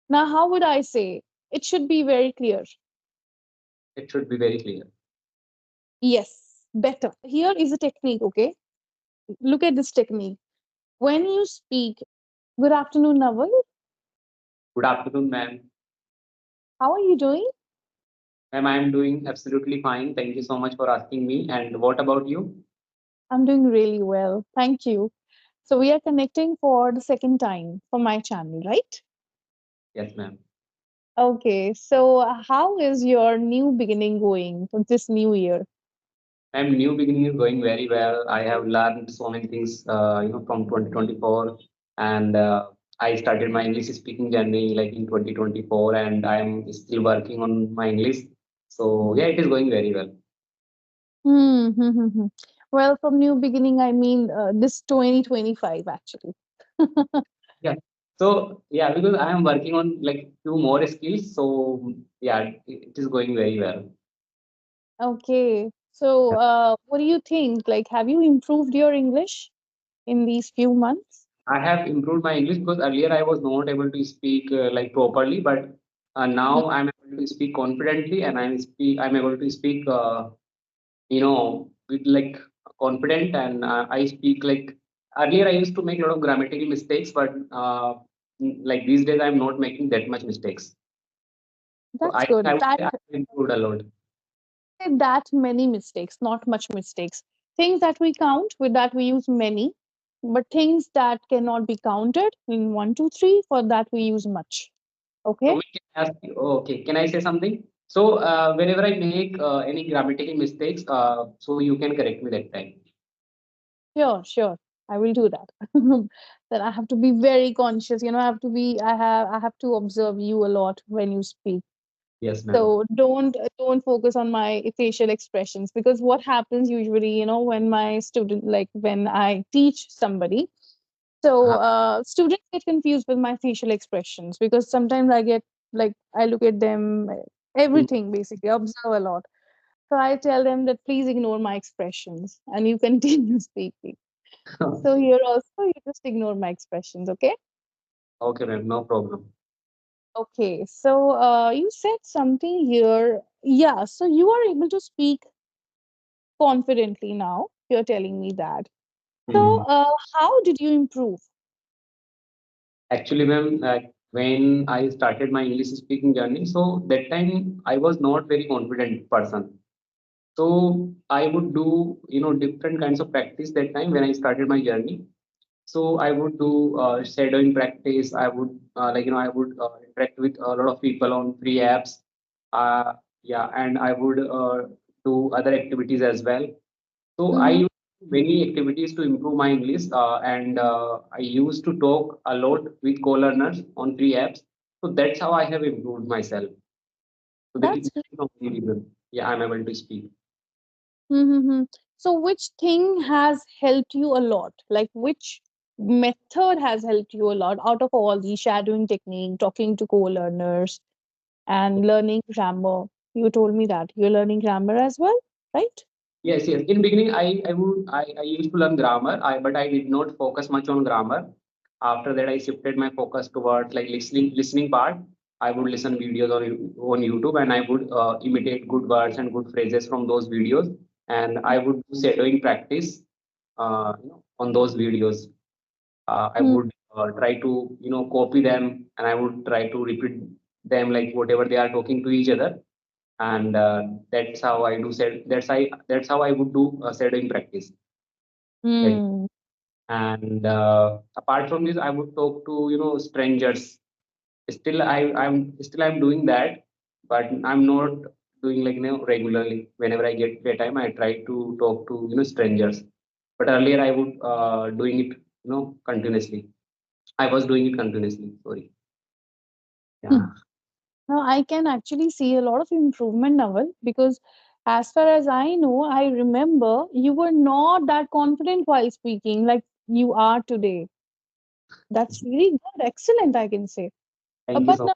Now, how would I say? It should be very clear. It should be very clear. Yes, better. Here is a technique, okay? Look at this technique. When you speak, good afternoon, Naval. Good afternoon, ma'am. How are you doing? Ma'am, I am doing absolutely fine. Thank you so much for asking me. And what about you? I'm doing really well. Thank you. So, we are connecting for the second time for my channel, right? Yes, ma'am. Okay, so how is your new beginning going for this new year? Ma'am, new beginning is going very well. I have learned so many things, from 2024, and I started my English speaking journey like in 2024, and I am still working on my English. So yeah, it is going very well. Hmm. Hmm, hmm, hmm. Well, from new beginning, I mean this 2025 actually. Yeah. So yeah, because I am working on like few more skills. So yeah, it is going very well. Okay. So, what do you think? Like, have you improved your English in these few months? I have improved my English because earlier I was not able to speak like properly, but now I'm able to speak confidently, and I'm able to speak with like confident, and I speak like earlier I used to make a lot of grammatical mistakes, but like these days I'm not making that much mistakes. So That's I good. would say I've improved a lot. That many mistakes, not much mistakes. Things that we count, with that we use many, but things that cannot be counted in one, two, three, for that we use much. So Okay? we can ask you, oh, okay, can I say something? So whenever I make any grammatical mistakes, so you can correct me that time. Sure, sure. I will do that. Then I have to be very conscious. I have to observe you a lot when you speak. Yes, ma'am. So don't focus on my facial expressions, because what happens usually, when my student, like when I teach somebody, so Uh-huh. students get confused with my facial expressions, because sometimes I get, like, I look at them, everything basically, observe a lot. So I tell them that please ignore my expressions and you continue speaking. So here also you just ignore my expressions, okay? Okay, ma'am, no problem. Okay, so you said something here. Yeah, so you are able to speak confidently now. You're telling me that. So, Mhm. how did you improve? Actually, ma'am, when I started my English speaking journey, so that time I was not very confident person. So I would do, different kinds of practice that time when I started my journey. So I would do shadowing practice. I would, I would interact with a lot of people on free apps. Uh, yeah, and I would do other activities as well. So I Mm-hmm. use many activities to improve my English, and I used to talk a lot with co-learners on free apps. So that's how I have improved myself. So that is That's great. the only reason. Yeah, I'm able to speak. Mm-hmm. So, which thing has helped you a lot? Like, which method has helped you a lot out of all the shadowing technique, talking to co-learners, and learning grammar? You told me that you're learning grammar as well, right? Yes, yes. In beginning, I used to learn grammar, but I did not focus much on grammar. After that, I shifted my focus towards like listening part. I would listen videos on YouTube, and I would imitate good words and good phrases from those videos, and I would do shadowing practice, on those videos. I Hmm. would try to copy them, and I would try to repeat them like whatever they are talking to each other, and that's how I do set. That's how I would do shadowing practice. That, Hmm. and apart from this, I would talk to strangers. I'm doing that, but I'm not doing like regularly. Whenever I get free time, I try to talk to strangers. But earlier I would doing it continuously. I was doing it continuously. Sorry. Yeah. Now, I can actually see a lot of improvement, Naval, because as far as I know, I remember you were not that confident while speaking like you are today. That's really good, excellent, I can say. Thank you But so now,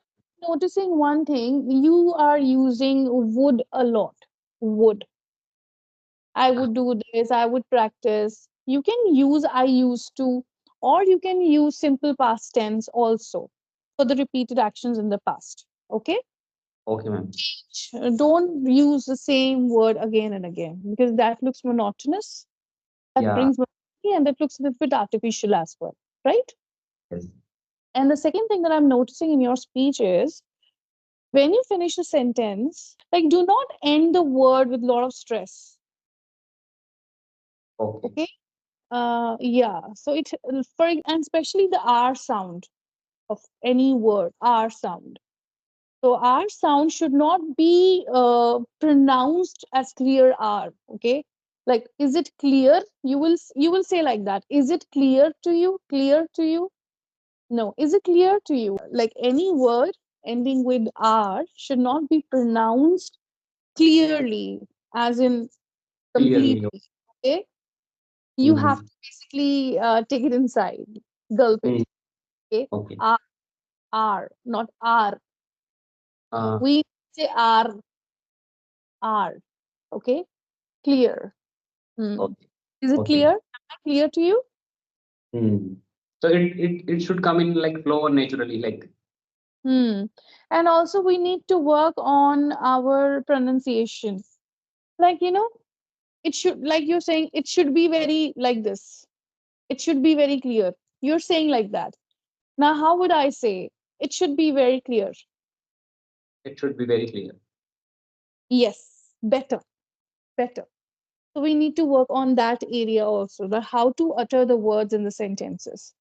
noticing one thing, you are using would a lot. Would. I much. would do this, I would practice. You can use I used to, or you can use simple past tense also. for the repeated actions in the past. Okay? Okay, ma'am. Don't use the same word again and again because that looks monotonous, that Yeah. brings monotony, and that looks a little bit artificial as well. Right? Yes. And the second thing that I'm noticing in your speech is when you finish a sentence, like do not end the word with a lot of stress. Okay. Okay? Yeah. So it and especially the R sound of any word, R sound. So R sound should not be pronounced as clear R. Okay, like is it clear? You will say like that. Is it clear to you? Clear to you? No. Is it clear to you? Like any word ending with R should not be pronounced clearly, as in Clearly. completely. Okay, you have Mm-hmm. to basically take it inside, gulp Mm. it. Okay, Okay. R R, not R. Uh, We say R. Okay, clear. Hmm. okay. Is it Okay. clear? Am I clear to you? Mm. So it should come in like flow or naturally, like. Hmm. And also, we need to work on our pronunciation. Like, it should, like you're saying, it should be very like this. It should be very clear. You're saying like that. Now, how would I say? It should be very clear. It should be very clear. Yes, better, better. So we need to work on that area also, the how to utter the words in the sentences.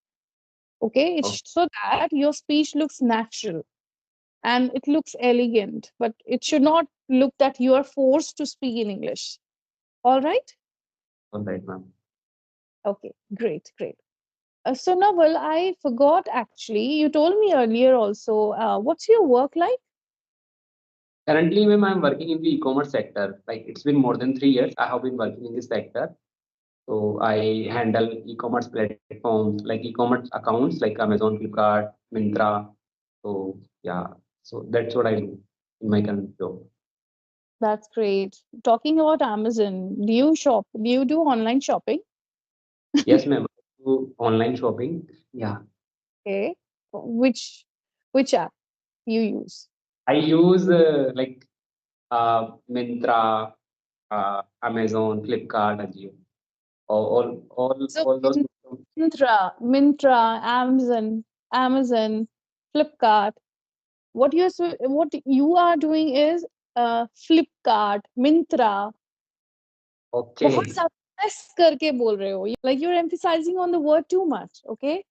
Okay, Okay. so that your speech looks natural and it looks elegant, but it should not look that you are forced to speak in English. All right? All right, ma'am. Okay, great, great. So, Naval, I forgot actually. You told me earlier also. What's your work like? Currently, ma'am, I'm working in the e-commerce sector. Like it's been more than 3 years. I have been working in this sector. So I handle e-commerce platforms like e-commerce accounts like Amazon, Flipkart, Myntra. So yeah, so that's what I do in my current job. That's great. Talking about Amazon, do you shop? Do you do online shopping? Yes, ma'am. I do online shopping. Yeah, Okay. Which which app you use? I use Myntra, Amazon, Flipkart, Ajio. So All those. Mintra, Amazon, Flipkart. What you are doing is Flipkart, Mintra. बहुत Okay, ज्यादा S करके बोल रहे हो. Like you're emphasizing on the word too much. Okay,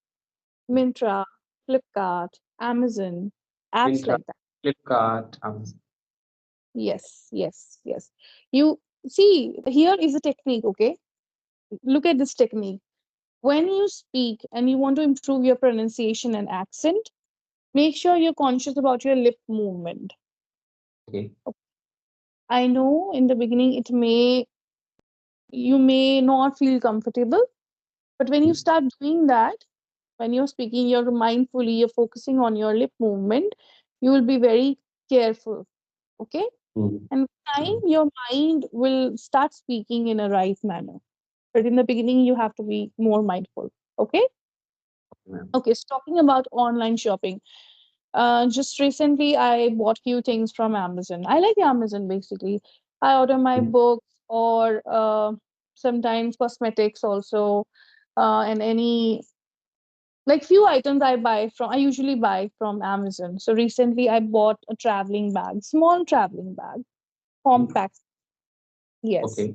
Mintra, Flipkart, Amazon, apps Myntra, like that. Flipkart, Amazon. Yes, yes, yes. You see, here is a technique. Okay, look at this technique. When you speak and you want to improve your pronunciation and accent, make sure you're conscious about your lip movement. Okay. I know in the beginning you may not feel comfortable, but when you start doing that, when you're speaking, you're mindfully, you're focusing on your lip movement, you will be very careful. Okay? Mm. And with time, your mind will start speaking in a right manner. But in the beginning, you have to be more mindful. Okay? Ma'am. Okay, so talking about online shopping. Just recently, I bought few things from Amazon. I like Amazon basically. I order my Mm. books or sometimes cosmetics also, and any like few items I buy from. I usually buy from Amazon. So recently, I bought a traveling bag, small traveling bag, compact. Yes. Okay.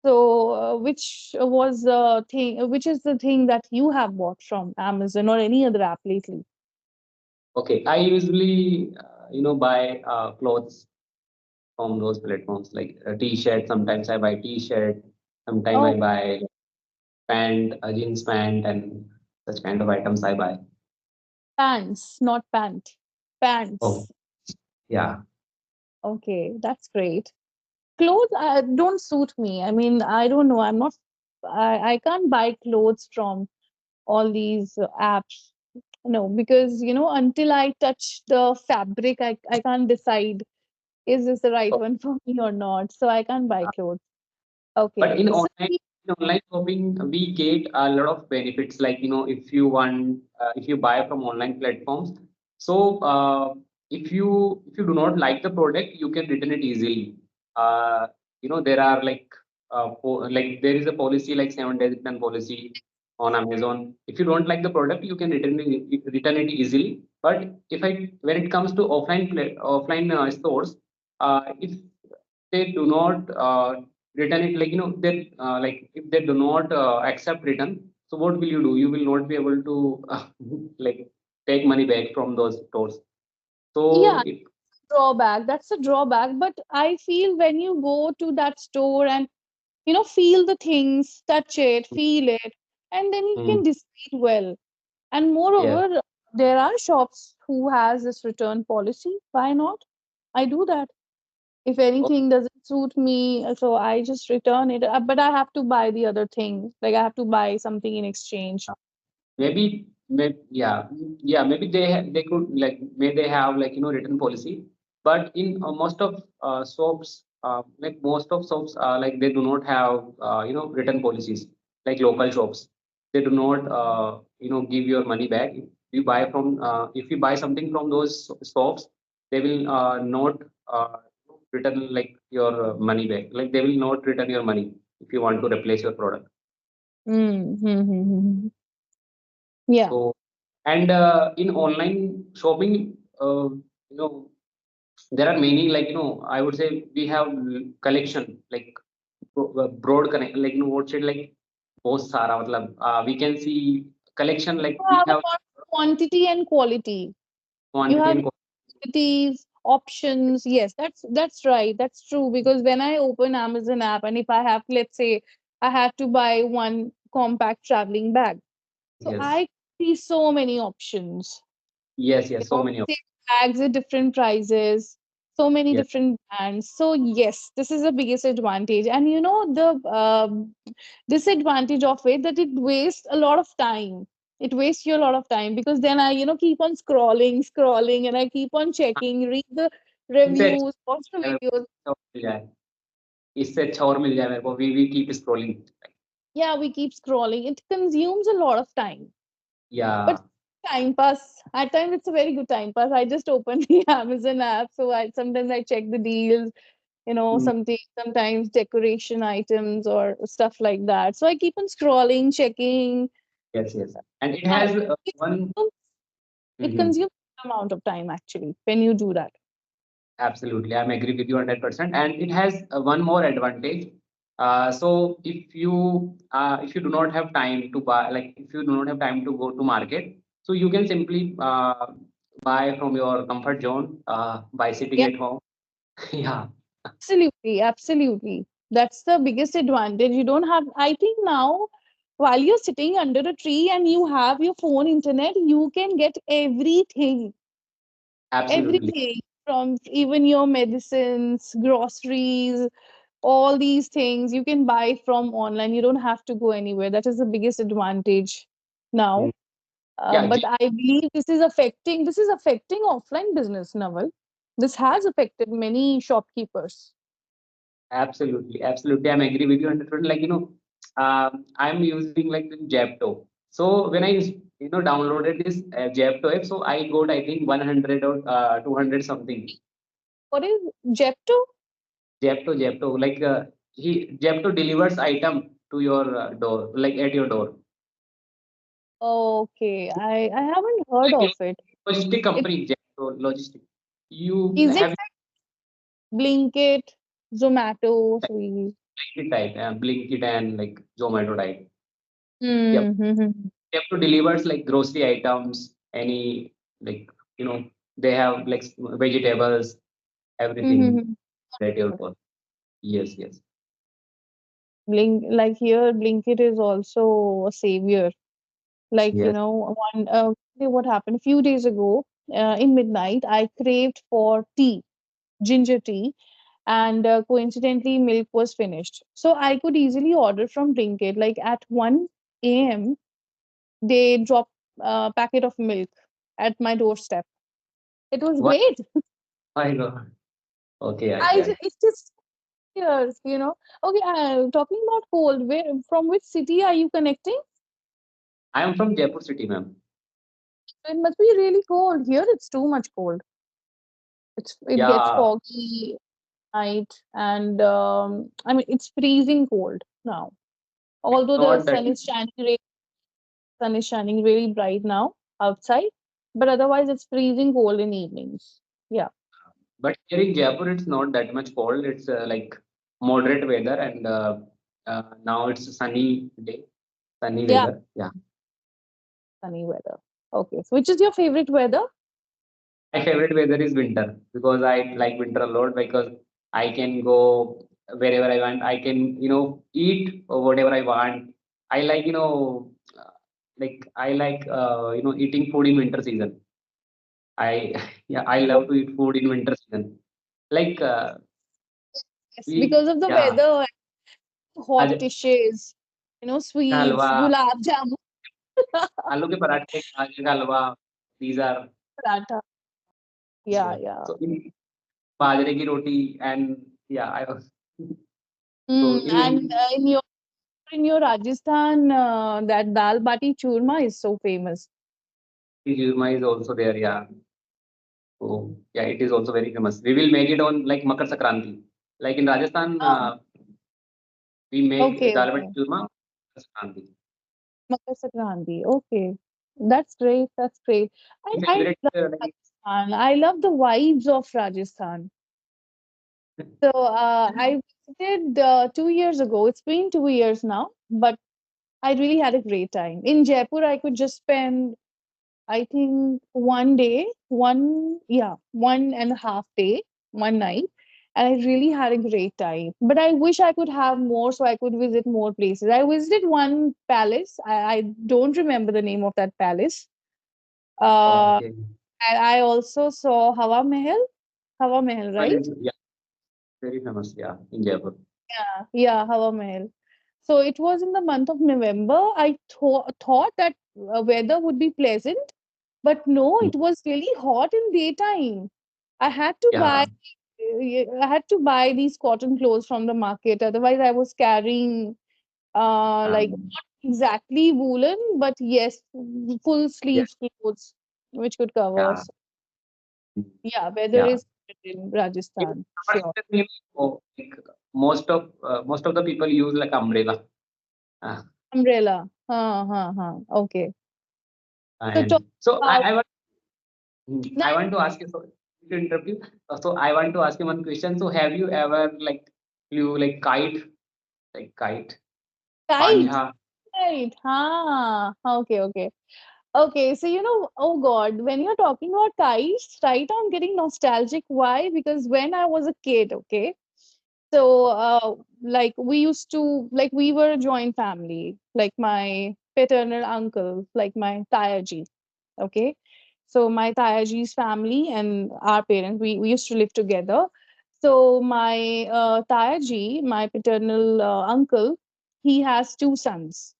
So, which is the thing that you have bought from Amazon or any other app lately? Okay. I usually, buy clothes from those platforms like a t-shirt. Sometimes I buy t-shirt. Sometimes Oh, I buy pant, a jeans pant, and such kind of items I buy. pants, not pant. Oh, Pants. yeah. Okay, that's great. Clothes don't suit me. I mean, I don't know. I can't buy clothes from all these apps. No, because until I touch the fabric, I can't decide is this the right Oh, one for me or not. So I can't buy clothes. but Okay. So in online shopping, we get a lot of benefits. Like, if you buy from online platforms, So if you do not like the product, you can return it easily. There are like there is a policy like 7 days return policy on Amazon. If you don't like the product, you can return it easily. But if I when it comes to offline stores, if they do not return it, like they like if they do not accept return, so what will you do? You will not be able to like take money back from those stores. Yeah, So it drawback. That's a drawback. But I feel when you go to that store and feel the things, touch it, feel it, and then you can mm, decide well. And yes. moreover, there are shops who has this return policy. Why not? I do that. If Oh, anything doesn't suit me, so I just return it. But I have to buy the other thing. Like I have to buy something in exchange. maybe maybe they could like may they have like written policy, but in most of shops like most of shops like they do not have written policies like local shops. They do not give your money back if you buy something from those shops. They will not return like your money back. Like they will not return your money if you want to replace your product. Mm-hmm. Yeah. So, and in online shopping, there are many, like, I would say we have collection, like broad connect, like, what should like both Sara, matlab, we can see collection, like You we have a have quantity and quality. You quantity have and quantities, options. Yes, that's right. That's true. Because when I open Amazon app and if I have, let's say, I have to buy one compact traveling bag, so yes, I see so many options. yes, yes, so many of Same bags at different prices, so many yes. different brands. So yes, this is the biggest advantage. And the disadvantage of it, that it wastes a lot of time. It wastes you a lot of time, because then I keep on scrolling, and I keep on checking, read the इससे reviews, watch the अच्छा videos. मिल जाए इससे अच्छा और मिल जाए मेरे को we keep scrolling. Yeah, we keep scrolling. It consumes a lot of time. But Yeah. time pass. At times it's a very good time pass. I just open the Amazon app, so I sometimes I check the deals, Mm, something sometimes decoration items or stuff like that. So I keep on scrolling, checking. yes, yes, and it Uh, has it one. consumes it Mhm. consumes an amount of time actually when you do that. Absolutely, I'm agree with you 100%. And it has one more advantage. So if you do not have time to buy, like if you do not have time to go to market, so you can simply buy from your comfort zone by sitting Yeah, at home. Yeah, absolutely, absolutely. That's the biggest advantage. You don't have. I think now, while you're sitting under a tree and you have your phone internet, you can get absolutely. everything from even your medicines, groceries, all these things you can buy from online. You don't have to go anywhere. That is the biggest advantage Mm. now. Yeah, But I believe this is affecting offline business, Naval. This has affected many shopkeepers. absolutely, absolutely. I'm agree with you 100%. Like I'm using like Japto. So when I downloaded this Japto app, so I got I think 100 or 200 something. What is Jepto? Japto, like Japto delivers item to your door, like at your door. Okay, I haven't heard Like of it. logistic It company, Japto logistic. You is it have like Blinkit, Zomato, Swiggy? it type, Blinkit and like Zomato type. Yep. Mm-hmm. Japto delivers like grocery items, any like you know they have like vegetables, everything Mm-hmm. at your door. Yes, yes, Like here, Blinkit is also a savior. Like, yes. what happened a few days ago, in midnight, I craved for tea, ginger tea, and coincidentally, milk was finished. So I could easily order from Blinkit. Like at 1 a.m., they dropped a packet of milk at my doorstep. It was What? great. My God. Okay, yeah. It's just years. Okay, talking about cold, from which city are you connecting? I am from Jaipur city, ma'am. It must be really cold. Here it's too much cold. It gets Yeah, foggy night, and I mean it's freezing cold now. Although the not that. sun is shining really bright now outside, but otherwise it's freezing cold in evenings. Yeah, But here in Jaipur, it's not that much cold. It's like moderate weather, and now it's a sunny day, sunny yeah, weather. Yeah, sunny weather. Okay, so which is your favorite weather? my favorite weather is winter because I like winter a lot because I can go wherever I want. I can eat whatever I want. I like like I like eating food in winter season. I yeah, I love to eat food in winter season. Like Yes, we because of the yeah, weather, hot आज dishes, हलवा, sweets, gulab jamun, आलू के पराठे, गाजर का हलवा, these are paratha. Yeah, yeah. yeah. So in बाजरे की रोटी and yeah, I was so And in your Rajasthan, that dal bati churma is so famous. Jurma is also there, yeah. So yeah, it is also very famous. We will make it on like Makar Sankranti. Like in Rajasthan, Oh, we make okay, dal bati okay. churma Makar Sankranti. Makar Sankranti. Okay, that's great. That's great. I Favorite love like Rajasthan. I love the vibes of Rajasthan. So I visited 2 years ago. It's been 2 years now, but I really had a great time. In Jaipur, I could just spend, I think, one day, 1.5 day, one night. And I really had a great time. But I wish I could have more so I could visit more places. I visited one palace. I don't remember the name of that palace. Uh, okay. and I also saw Hawa Mahal. Hawa Mahal, Well, right? yeah, very famous, yeah, in Jaipur. Yeah, yeah, Hawa Mahal. So it was in the month of November. I thought that weather would be pleasant, but no, it was really hot in daytime. I had to buy Yeah, I had to buy these cotton clothes from the market. Otherwise, I was carrying like um, not exactly woolen, but yes, full yeah, sleeves clothes which could cover. yeah, So, yeah, weather yeah. is good in In Rajasthan, summer sure. season, like most of the people use like umbrella. Uh, Umbrella. Huh. Okay. So talk and so about I that want to ask you, so to interrupt you. So I want to ask you one question. So have you ever like flew like kite, kite. panja? Right. Okay, okay. Okay, so oh God, when you're talking about kites, right, I'm getting nostalgic. Why? Because when I was a kid, okay, so like we were a joint family, like my paternal uncle, like my Tayaji, okay. So my Tayaji's family and our parents, we used to live together. So my Tayaji, my paternal uncle, he has two sons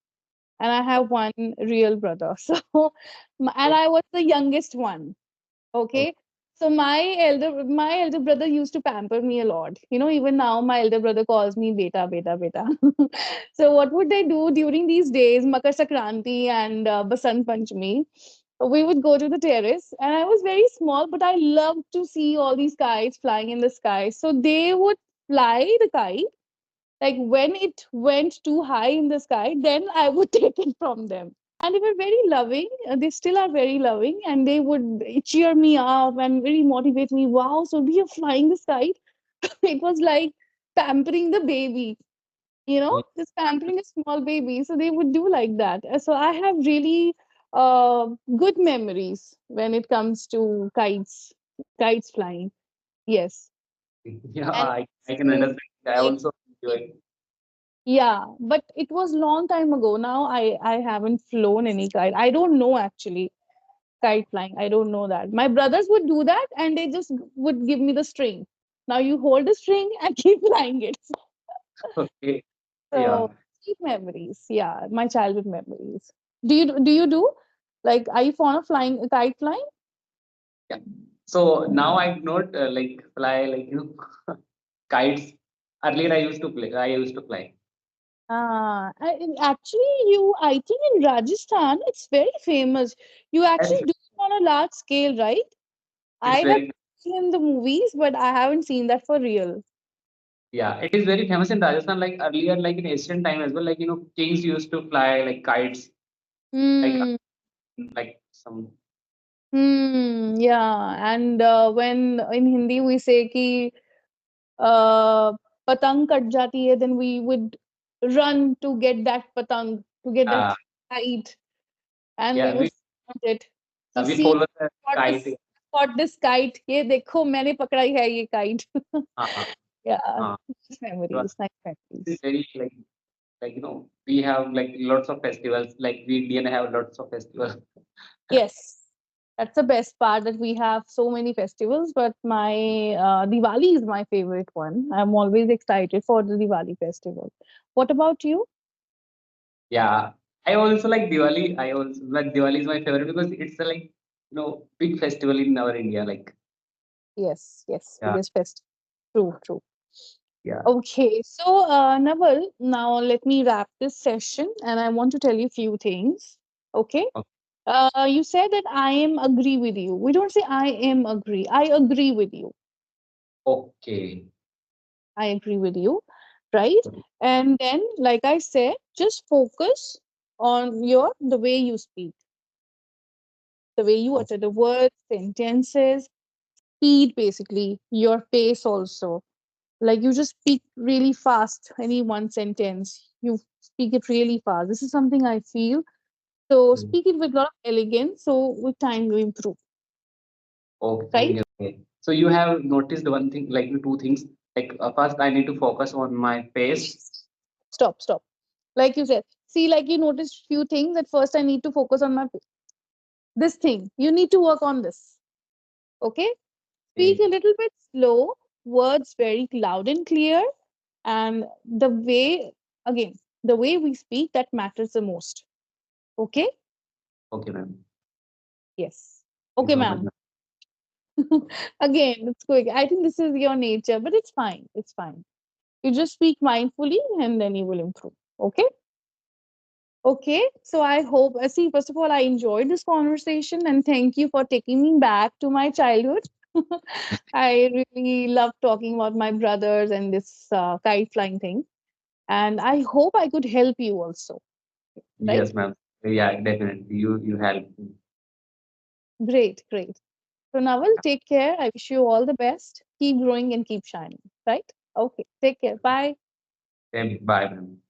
and I have one real brother. So, and I was the youngest one. Okay. So my elder brother used to pamper me a lot. Even now my elder brother calls me beta, beta, beta. So what would they do during these days, Makar Sankranti and Basant Panchami? We would go to the terrace, and I was very small, but I loved to see all these kites flying in the sky. So they would fly the kite like when it went too high in the sky, then I would take it from them. And they were very loving. They still are very loving, and they would cheer me up and really motivate me. Wow, so we are flying this kite. It was like pampering the baby, just pampering a small baby. So they would do like that. So I have really good memories when it comes to kites flying. Yes, Yeah, and I can to understand. I also enjoy. Yeah, but it was long time ago. Now I haven't flown any kite. I don't know actually kite flying. I don't know that. My brothers would do that, and they just would give me the string. Now you hold the string and keep flying it. Okay. So Yeah. sweet memories. Yeah, my childhood memories. Do you do like are you fond of flying kite flying? Yeah. So now I do not like fly like kites. Earlier I used to fly. Actually, I think in Rajasthan it's very famous. You actually Yes, do. on a large scale, right? I It's have very, seen in the movies, but I haven't seen that for real. yeah, it is very famous in Rajasthan. Like earlier, like in ancient time as well. Like kings used to fly like kites, like Hmm. some. Yeah. And when in Hindi we say ki uh, patang kat jati hai, then we would run to get that patang, to get that Uh, kite, and we yeah, would hunt it. Ki we see, follow the caught this, kite. caught this kite. ये देखो मैंने पकड़ा है ये kite. Uh, Yeah, uh, nice memories, nice it's memories. very like we have like lots of festivals. Like we Indian have lots of festivals. Yes, that's the best part that we have so many festivals. But my Diwali is my favorite one. I'm always excited for the Diwali festival. What about you? Yeah, I also like Diwali. I also like Diwali is my favorite because it's a big festival in our India. Like Yes, yes, yeah, biggest festival. True, true. yeah. Okay, so Naval, now let me wrap this session, and I want to tell you a few things. Okay, you said that I am agree with you. We don't say I am agree. I agree with you. Okay. I agree with you, right? And then, like I said, just focus on the way you speak, the way you utter the words, sentences, speed, basically, your pace also. Like you just speak really fast, any one sentence, you speak it really fast. This is something I feel. So Okay. speak it with a lot of elegance. So with time you improve, Okay, thank right? you. Okay. So you have noticed one thing, like two things. Like first, I need to focus on my pace. Stop, stop. Like you said, see, like you noticed few things. At first, I need to focus on this thing. You need to work on this. Okay, speak Okay, a little bit slow, words very loud and clear, and the way, again, the way we speak that matters the most. Okay, okay, ma'am. yes. Thank Okay, you so much, ma'am. ma'am. Again, it's quick. I think this is your nature, but it's fine. It's fine. You just speak mindfully and then you will improve. Okay. Okay. So I hope, see, first of all, I enjoyed this conversation and thank you for taking me back to my childhood. I really love talking about my brothers and this kite flying thing. And I hope I could help you also. Right? Yes, ma'am. Yeah, definitely. You help. Great, great. So, Naval, take care. I wish you all the best. Keep growing and keep shining. Right? Okay. Take care. Bye. Bye, ma'am.